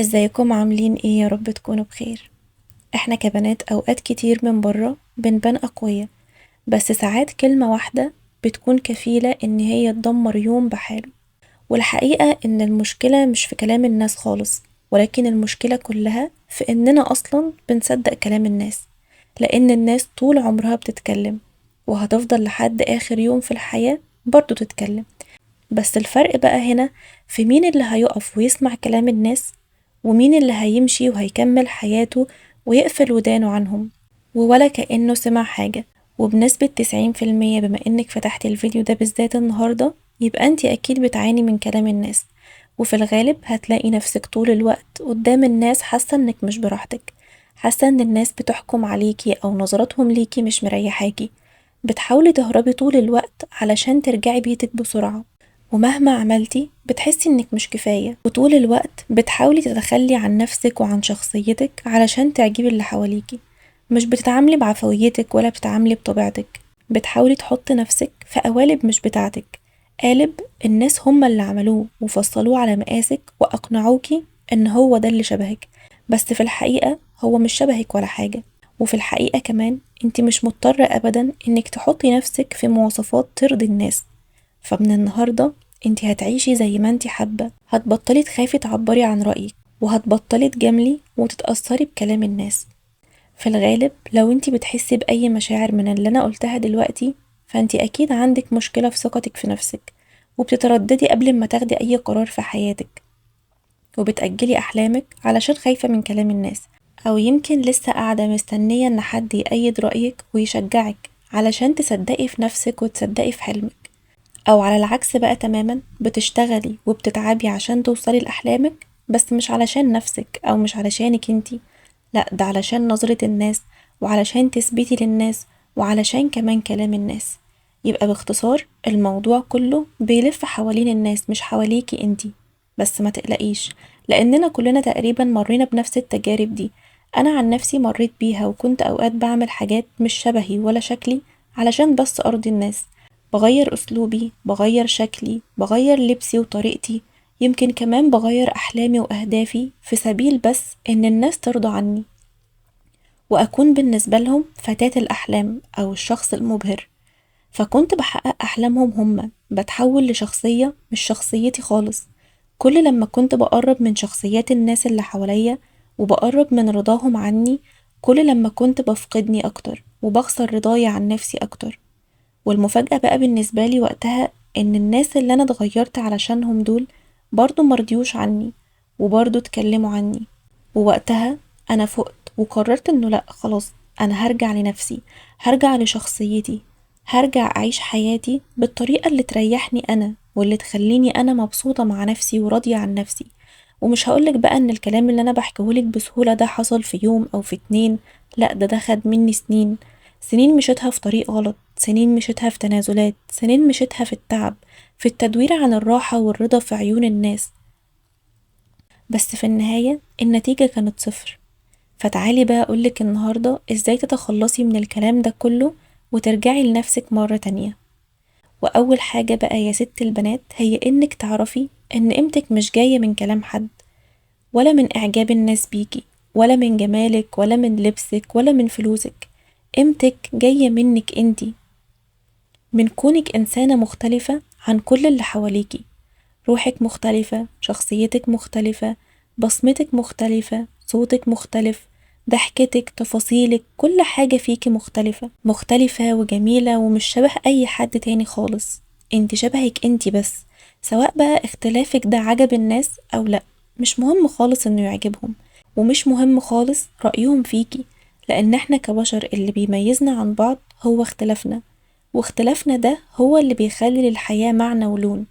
ازيكم عاملين ايه؟ يا رب تكونوا بخير. احنا كبنات اوقات كتير من بره بنبان اقوياء، بس ساعات كلمة واحدة بتكون كفيلة ان هي تدمر يوم بحاله. والحقيقة ان المشكلة مش في كلام الناس خالص، ولكن المشكلة كلها في اننا اصلا بنصدق كلام الناس، لان الناس طول عمرها بتتكلم وهتفضل لحد اخر يوم في الحياة برضو تتكلم. بس الفرق بقى هنا في مين اللي هيقف ويسمع كلام الناس، ومين اللي هيمشي وهيكمل حياته ويقفل ودانه عنهم ولا كأنه سمع حاجة. وبنسبة 90% بما انك فتحتي الفيديو ده بالذات النهاردة، يبقى انتي اكيد بتعاني من كلام الناس، وفي الغالب هتلاقي نفسك طول الوقت قدام الناس حاسة انك مش براحتك، حاسة ان الناس بتحكم عليكي او نظراتهم ليكي مش مريحاكي، بتحاولي تهربي طول الوقت علشان ترجعي بيتك بسرعة، ومهما عملتي بتحسي انك مش كفاية، وطول الوقت بتحاولي تتخلي عن نفسك وعن شخصيتك علشان تعجبي اللي حواليكي. مش بتتعاملي بعفويتك ولا بتتعاملي بطبيعتك، بتحاولي تحطي نفسك في قوالب مش بتاعتك، قالب الناس هما اللي عملوه وفصلوه على مقاسك وأقنعوكي ان هو ده اللي شبهك، بس في الحقيقة هو مش شبهك ولا حاجة. وفي الحقيقة كمان انت مش مضطرة ابدا انك تحطي نفسك في مواصفات ترضي الناس. فمن النهاردة انت هتعيشي زي ما انت حابة، هتبطلي تخافي تعبري عن رأيك، وهتبطلي تجاملي وتتأثري بكلام الناس. في الغالب لو انت بتحسي بأي مشاعر من اللي أنا قلتها دلوقتي، فانت أكيد عندك مشكلة في ثقتك في نفسك، وبتترددي قبل ما تاخدي أي قرار في حياتك، وبتأجلي أحلامك علشان خايفة من كلام الناس، أو يمكن لسه قاعدة مستنية إن حد يأيد رأيك ويشجعك علشان تصدقي في نفسك وتصدقي في حلمك. أو على العكس بقى تماما، بتشتغلي وبتتعبي عشان توصلي لأحلامك، بس مش علشان نفسك أو مش علشانك انتي، لأ، ده علشان نظرة الناس، وعلشان تثبتي للناس، وعلشان كمان كلام الناس. يبقى باختصار الموضوع كله بيلف حوالين الناس مش حواليكي انتي. بس ما تقلقيش، لأننا كلنا تقريبا مرينا بنفس التجارب دي. أنا عن نفسي مريت بيها، وكنت أوقات بعمل حاجات مش شبهي ولا شكلي علشان بس أرضي الناس، بغير أسلوبي، بغير شكلي، بغير لبسي وطريقتي، يمكن كمان بغير أحلامي وأهدافي في سبيل بس إن الناس ترضى عني وأكون بالنسبة لهم فتاة الأحلام أو الشخص المبهر. فكنت بحقق أحلامهم هما، بتحول لشخصية مش شخصيتي خالص. كل لما كنت بقرب من شخصيات الناس اللي حواليا وبقرب من رضاهم عني، كل لما كنت بفقدني أكتر وبخسر رضاي عن نفسي أكتر. والمفاجأة بقى بالنسبة لي وقتها إن الناس اللي أنا اتغيرت علشانهم دول برضو مرضيوش عني، وبرضو اتكلموا عني. ووقتها أنا فقت وقررت إنه لأ، خلاص، أنا هرجع لنفسي، هرجع لشخصيتي، هرجع أعيش حياتي بالطريقة اللي تريحني أنا واللي تخليني أنا مبسوطة مع نفسي وراضية عن نفسي. ومش هقولك بقى إن الكلام اللي أنا بحكيهولك بسهولة ده حصل في يوم أو في 2، لأ، ده خد مني سنين، سنين مشيتها في طريق غلط، سنين مشيتها في تنازلات، سنين مشيتها في التعب، في التدوير عن الراحة والرضا في عيون الناس. بس في النهاية النتيجة كانت صفر. فتعالي بقى أقولك النهاردة إزاي تتخلصي من الكلام ده كله وترجعي لنفسك مرة تانية. وأول حاجة بقى يا ست البنات هي إنك تعرفي إن قيمتك مش جاية من كلام حد، ولا من إعجاب الناس بيكي، ولا من جمالك، ولا من لبسك، ولا من فلوسك. قيمتك جاية منك انتي، من كونك إنسانة مختلفة عن كل اللي حواليكي. روحك مختلفة، شخصيتك مختلفة، بصمتك مختلفة، صوتك مختلف، ضحكتك، تفاصيلك، كل حاجة فيكي مختلفة، مختلفة وجميلة ومش شبه أي حد تاني خالص. انت شبهك انت بس، سواء بقى اختلافك ده عجب الناس أو لأ، مش مهم خالص انه يعجبهم، ومش مهم خالص رأيهم فيكي، لأن احنا كبشر اللي بيميزنا عن بعض هو اختلافنا، واختلافنا ده هو اللي بيخلي للحياة معنى ولون.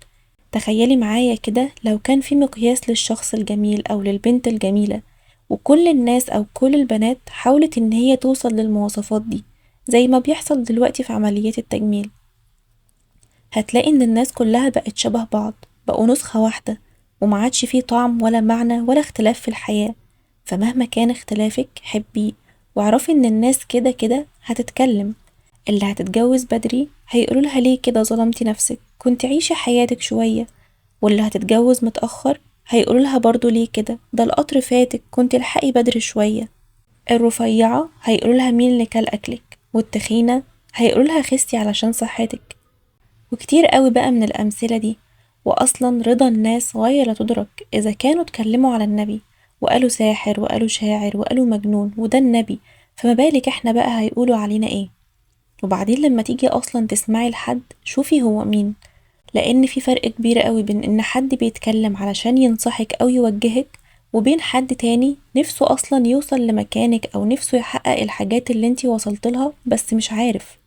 تخيلي معايا كده لو كان في مقياس للشخص الجميل أو للبنت الجميلة، وكل الناس أو كل البنات حاولت إن هي توصل للمواصفات دي زي ما بيحصل دلوقتي في عمليات التجميل، هتلاقي إن الناس كلها بقت شبه بعض، بقوا نسخة واحدة، ومعادش فيه طعم ولا معنى ولا اختلاف في الحياة. فمهما كان اختلافك حبيه، واعرفي إن الناس كده كده هتتكلم. اللي هتتجوز بدري هيقولولها ليه كده ظلمتي نفسك، كنت عيشي حياتك شوية. واللي هتتجوز متأخر هيقولوا لها برضو ليه كده، ده القطر فاتك، كنت الحقي بدري شوية. الرفيعة هيقولوا لها مين اللي كل أكلك، والتخينة هيقولوا لها خستي علشان صحتك. وكتير قوي بقى من الأمثلة دي. وأصلا رضا الناس غاية لا تدرك. إذا كانوا اتكلموا على النبي وقالوا ساحر وقالوا شاعر وقالوا مجنون وده النبي، فما بالك احنا بقى هيقولوا علينا ايه؟ وبعدين لما تيجي أصلا تسمعي لحد، شوفي هو مين، لأن في فرق كبير قوي بين إن حد بيتكلم علشان ينصحك أو يوجهك، وبين حد تاني نفسه أصلا يوصل لمكانك أو نفسه يحقق الحاجات اللي انتي وصلتلها بس مش عارف.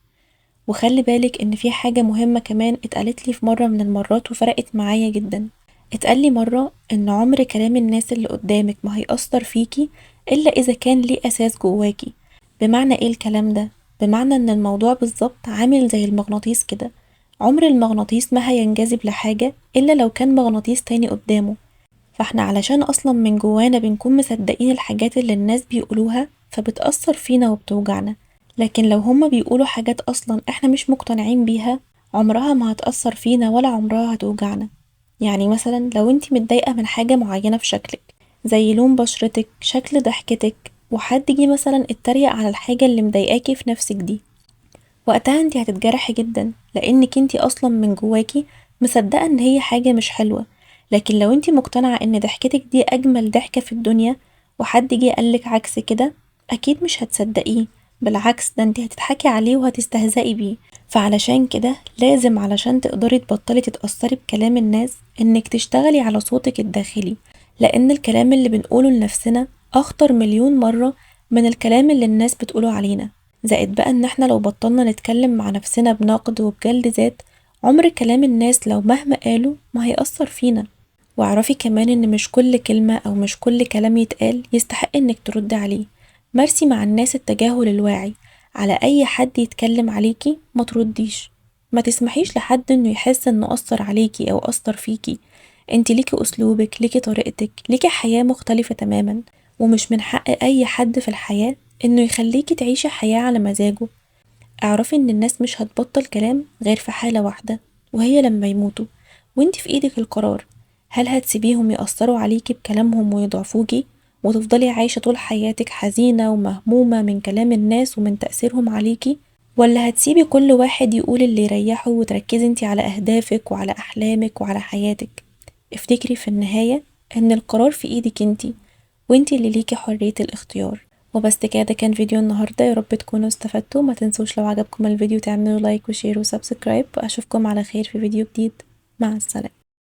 وخلي بالك إن في حاجة مهمة كمان اتقالت لي في مرة من المرات وفرقت معايا جدا. اتقال لي مرة إن عمر كلام الناس اللي قدامك ما هيأثر فيكي إلا إذا كان ليه أساس جواكي. بمعنى إيه الكلام ده؟ بمعنى إن الموضوع بالظبط عامل زي المغناطيس كده. عمر المغناطيس ما هينجذب لحاجة إلا لو كان مغناطيس تاني قدامه. فاحنا علشان أصلا من جوانا بنكون مصدقين الحاجات اللي الناس بيقولوها فبتأثر فينا وبتوجعنا. لكن لو هما بيقولوا حاجات أصلا احنا مش مقتنعين بيها، عمرها ما هتأثر فينا ولا عمرها هتوجعنا. يعني مثلا لو انتي متضايقة من حاجة معينة في شكلك، زي لون بشرتك، شكل ضحكتك، وحد جه مثلا اتريق على الحاجة اللي مضايقاكي في نفسك دي، وقتها انتي هتتجرحي جدا لأنك انتي أصلا من جواكي مصدقة ان هي حاجة مش حلوة. لكن لو انتي مقتنعة ان ضحكتك دي أجمل ضحكة في الدنيا، وحد جه قالك عكس كده، أكيد مش هتصدقيه. بالعكس، ده انتي هتضحكي عليه وهتستهزئي بيه. فعلشان كده لازم علشان تقدري تبطلي تتأثري بكلام الناس انك تشتغلي على صوتك الداخلي، لأن الكلام اللي بنقوله لنفسنا أخطر مليون مرة من الكلام اللي الناس بتقوله علينا. زائد بقى ان احنا لو بطلنا نتكلم مع نفسنا بنقد وبجلد ذات، عمر كلام الناس لو مهما قالوا ما هيأثر فينا. واعرفي كمان ان مش كل كلمة او مش كل كلام يتقال يستحق انك ترد عليه. مارسي مع الناس التجاهل الواعي. على اي حد يتكلم عليكي ما ترديش. ما تسمحيش لحد انه يحس انه أثر عليكي او أثر فيكي. انت ليكي اسلوبك، ليكي طريقتك، ليكي حياة مختلفة تماما. ومش من حق اي حد في الحياة انه يخليكي تعيشي حياة على مزاجه. اعرفي ان الناس مش هتبطل كلام غير في حالة واحدة، وهي لما يموتوا. وانت في ايدك القرار. هل هتسيبيهم يأثروا عليكي بكلامهم ويضعفوكي وتفضلي عايشة طول حياتك حزينة ومهمومة من كلام الناس ومن تأثيرهم عليكي، ولا هتسيبي كل واحد يقول اللي يريحه وتركزي انت على أهدافك وعلى أحلامك وعلى حياتك؟ افتكري في النهاية ان القرار في ايدك انت، وانت اللي ليكي حرية الاختيار. وبس كده كان فيديو النهاردة، يا رب تكونوا استفدتوا. ما تنسوش لو عجبكم الفيديو تعملوا لايك وشير وسبسكرايب، واشوفكم على خير في فيديو جديد. مع السلامة.